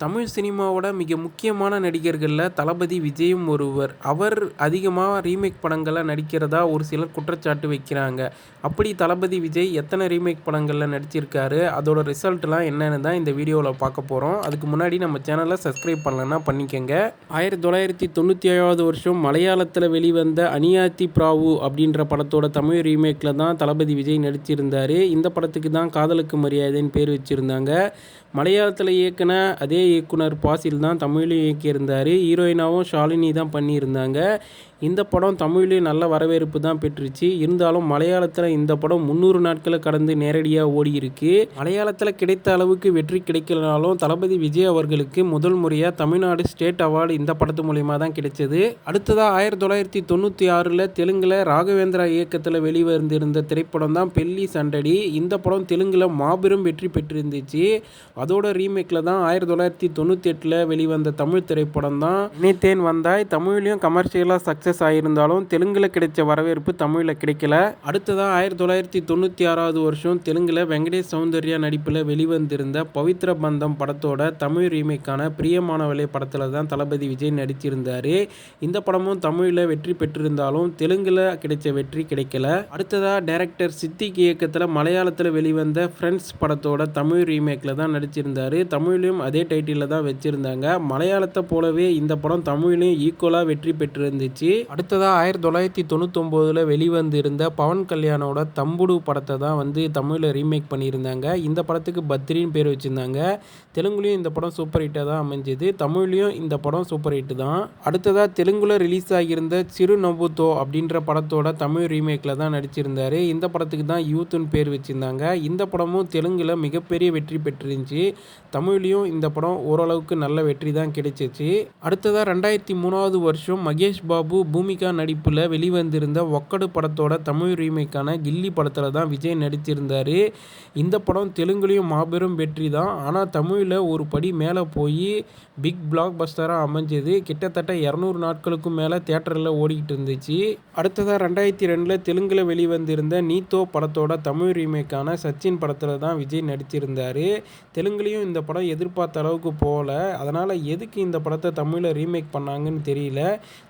தமிழ் சினிமாவோட மிக முக்கியமான நடிகர்களில் தளபதி விஜயும் ஒருவர். அவர் அதிகமாக ரீமேக் படங்களில் நடிக்கிறதா ஒரு சிலர் குற்றச்சாட்டு வைக்கிறாங்க. அப்படி தளபதி விஜய் எத்தனை ரீமேக் படங்களில் நடிச்சிருக்காரு, அதோட ரிசல்ட்லாம் என்னன்னு தான் இந்த வீடியோவில் பார்க்க போகிறோம். அதுக்கு முன்னாடி நம்ம சேனலை சப்ஸ்கிரைப் பண்ணலன்னா பண்ணிக்கங்க. 1997 வருஷம் மலையாளத்தில் வெளிவந்த அனியாத்தி பிராவு அப்படின்ற படத்தோட தமிழ் ரீமேக்கில் தான் தளபதி விஜய் நடிச்சிருந்தார். இந்த படத்துக்கு தான் காதலுக்கு மரியாதைன்னு பேர் வச்சுருந்தாங்க. மலையாளத்தில் இயக்குன அதே இயக்குனர் பாசில் தான் தமிழ்லையும் இயக்கியிருந்தார். ஹீரோயினாவும் ஷாலினி தான் பண்ணியிருந்தாங்க. இந்த படம் தமிழ்லேயும் நல்ல வரவேற்பு தான் பெற்றுச்சு. இருந்தாலும் மலையாளத்தில் இந்த படம் 300 நாட்களை கடந்து நேரடியாக ஓடி இருக்கு. மலையாளத்தில் கிடைத்த அளவுக்கு வெற்றி கிடைக்கலனாலும் தளபதி விஜய் அவர்களுக்கு முதல் முறையாக தமிழ்நாடு ஸ்டேட் அவார்டு இந்த படத்து மூலியமாக தான் கிடைச்சது. அடுத்ததாக 1996 தெலுங்கில் ராகவேந்திரா இயக்கத்தில் வெளிவந்திருந்த திரைப்படம் தான் பெல்லி சண்டடி. இந்த படம் தெலுங்கில் மாபெரும் வெற்றி பெற்றிருந்துச்சு. அதோட ரீமேக்கில் தான் 1998 வெளிவந்த தமிழ் திரைப்படம் தான் நினைத்தேன் வந்தாய். தமிழ்லையும் கமர்ஷியலாக சக்ஸஸ் ஆகியிருந்தாலும் தெலுங்கில் கிடைச்ச வரவேற்பு தமிழில் கிடைக்கல. அடுத்ததாக 1996 வருஷம் தெலுங்கில் வெங்கடேஷ் சௌந்தர்யா நடிப்பில் வெளிவந்திருந்த பவித்ர பந்தம் படத்தோட தமிழ் ரீமேக்கான பிரியமானவளே படத்தில் தான் தளபதி விஜய் நடிச்சிருந்தார். இந்த படமும் தமிழில் வெற்றி பெற்றிருந்தாலும் தெலுங்கில் கிடைச்ச வெற்றி கிடைக்கல. அடுத்ததாக டைரக்டர் சித்திக் இயக்கத்தில் மலையாளத்தில் வெளிவந்த ஃப்ரெண்ட்ஸ் படத்தோட தமிழ் ரீமேக்கில் தான் நடிச்சிருந்தார். தமிழ்லையும் அதே டைட்டிலில் தான் வச்சுருந்தாங்க. மலையாளத்தை போலவே இந்த படம் தமிழ்லையும் ஈக்குவலாக வெற்றி பெற்றிருந்துச்சு. அடுத்ததாக 1999 வெளிவந்திருந்த பவன் கல்யாணோட தம்புடு படத்தை தான் தமிழில் ரீமேக் பண்ணியிருந்தாங்க. இந்த படத்துக்கு பத்ரின்னு பேர் வச்சுருந்தாங்க. தெலுங்குலையும் இந்த படம் சூப்பர் ஹிட்டாக தான் அமைஞ்சது. தமிழ்லையும் இந்த படம் சூப்பர் ஹிட் தான். அடுத்ததாக தெலுங்குல ரிலீஸ் ஆகியிருந்த சிறு நபுத்தோ அப்படின்ற படத்தோட தமிழ் ரீமேக்கில் தான் நடிச்சிருந்தார். இந்த படத்துக்கு தான் யூத்துன்னு பேர் வச்சுருந்தாங்க. இந்த படமும் தெலுங்கில் மிகப்பெரிய வெற்றி பெற்றிருந்துச்சு. தமிழ்லையும் இந்த படம் ஓரளவுக்கு நல்ல வெற்றி தான் கிடைச்சிச்சு. அடுத்ததாக 2003 வருஷம் மகேஷ் பாபு பூமிகா நடிப்பில் வெளிவந்திருந்த ஒக்கடு படத்தோட தமிழ் ரீமேக்கான கில்லி படத்தில் தான் விஜய் நடிச்சிருந்தார். இந்த படம் தெலுங்குலையும் மாபெரும் வெற்றி தான். ஆனால் தமிழில் ஒரு படி மேலே போய் பிக் பிளாக் பஸ்டராக அமைஞ்சது. கிட்டத்தட்ட 200 நாட்களுக்கும் மேலே தியேட்டரில் ஓடிக்கிட்டு இருந்துச்சு. அடுத்ததாக 2002 தெலுங்கில் வெளிவந்திருந்த நீத்தோ படத்தோட தமிழ் ரீமேக்கான சச்சின் படத்தில் தான் விஜய் நடிச்சிருந்தார். தெலுங்குலையும் இந்த படம் எதிர்பார்த்த அளவுக்கு போகல. அதனால் எதுக்கு இந்த படத்தை தமிழில் ரீமேக் பண்ணாங்கன்னு தெரியல.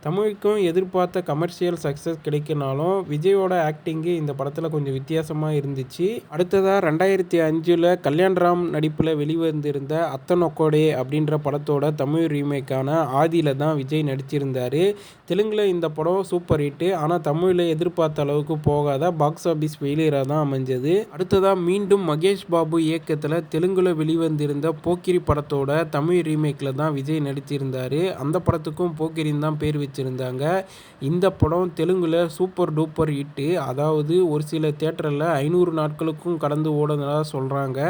தமிழுக்கும் எதிர்பார்த்த கமர்ஷியல் சக்ஸஸ் கிடைக்கினாலும் விஜயோட ஆக்டிங்கு இந்த படத்தில் கொஞ்சம் வித்தியாசமாக இருந்துச்சு. அடுத்ததாக 2005 கல்யாண்ராம் நடிப்பில் வெளிவந்திருந்த அத்தனொக்கோடே அப்படின்ற படத்தோட தமிழ் ரீமேக்கான ஆதியில் தான் விஜய் நடிச்சிருந்தார். தெலுங்கில் இந்த படம் சூப்பர் ஹிட்டு. ஆனால் தமிழில் எதிர்பார்த்த அளவுக்கு போகாத பாக்ஸ் ஆஃபீஸ் ஃபெயிலியராக தான் அமைஞ்சது. அடுத்ததாக மீண்டும் மகேஷ் பாபு இயக்கத்தில் தெலுங்கில் வெளிவந்திருந்த போக்கிரி படத்தோட தமிழ் ரீமேக்கில் தான் விஜய் நடிச்சிருந்தார். அந்த படத்துக்கும் போக்கிரின்னு தான் பேர் வச்சுருந்தாங்க. இந்த படம் தெலுங்கில் சூப்பர் டூப்பர் ஹிட்டு. அதாவது ஒரு சில தியேட்டரில் 500 நாட்களுக்கும் கடந்து ஓடுனதாக சொல்கிறாங்க.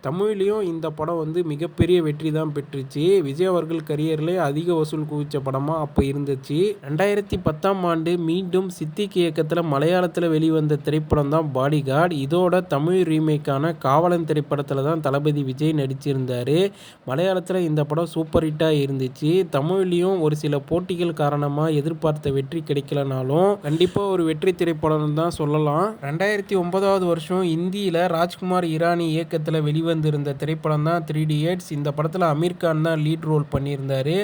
தமிழ்லேயும் இந்த படம் மிகப்பெரிய வெற்றி தான் பெற்றுச்சு. விஜய் அவர்கள் கரியர்லேயே அதிக வசூல் குவிச்ச படமாக அப்போ இருந்துச்சு. 2010 மீண்டும் சித்திக் இயக்கத்தில் மலையாளத்தில் வெளிவந்த திரைப்படம் தான் பாடிகார்டு. இதோட தமிழ் ரீமேக்கான காவலன் திரைப்படத்தில் தான் தளபதி விஜய் நடிச்சிருந்தார். மலையாளத்தில் இந்த படம் சூப்பர் ஹிட்டாக இருந்துச்சு. தமிழ்லேயும் ஒரு சில போட்டிகள் காரணமாக எதிர்பார்த்த வெற்றி கிடைக்கலனாலும் கண்டிப்பாக ஒரு வெற்றி திரைப்படம் தான் சொல்லலாம். 2009 வருஷம் இந்தியில் ராஜ்குமார் இரானி இயக்கத்தில் வெளிவந்திருந்த திரைப்படம் தான் 3 Idiots. இந்த படத்தில் அமீர் கான் தான் லீட் ரோல் பண்ணியிருந்தார்.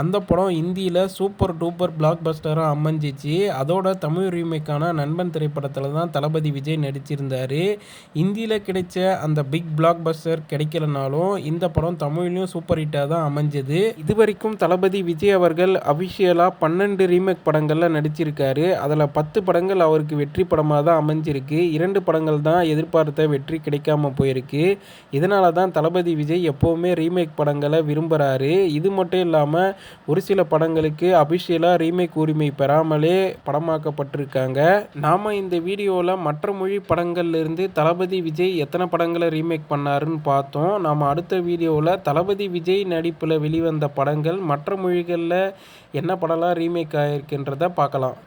அந்த படம் இந்தியில் சூப்பர் டூப்பர் பிளாக் பஸ்டராக அமைஞ்சிச்சு. அதோட தமிழ் ரீமேக்கான நண்பன் திரைப்படத்தில் தான் தளபதி விஜய் நடிச்சிருந்தார். இந்தியில் கிடைச்ச அந்த பிக் பிளாக் பஸ்டர் கிடைக்கலனாலும் இந்த படம் தமிழ்லையும் சூப்பர் ஹிட்டாக தான் அமைஞ்சது. இதுவரைக்கும் தளபதி விஜய் அவர்கள் அபிஷியலாக 12 ரீமேக் படங்களில் நடிச்சிருக்காரு. அதில் 10 படங்கள் அவருக்கு வெற்றி படமாக தான் அமைஞ்சிருக்கு. 2 படங்கள் தான் எதிர்பார்த்த வெற்றி கிடைக்காம போயிருக்கு. இதனால தான் தளபதி விஜய் எப்போவுமே ரீமேக் படங்களை விரும்புகிறாரு. இது மட்டும் இல்லாமல் ஒரு சில படங்களுக்கு அபிஷியலாக ரீமேக் உரிமை பெறாமலே படமாக்கப்பட்டிருக்காங்க. நாம் இந்த வீடியோவில் மற்ற மொழி படங்கள்லேருந்து தளபதி விஜய் எத்தனை படங்களை ரீமேக் பண்ணாருன்னு பார்த்தோம். நாம் அடுத்த வீடியோவில் தளபதி விஜய் நடிப்பில் வெளிவந்த படங்கள் மற்ற மொழிகளில் என்ன படம்லாம் ரீமேக் ஆகிருக்குன்றதை பார்க்கலாம்.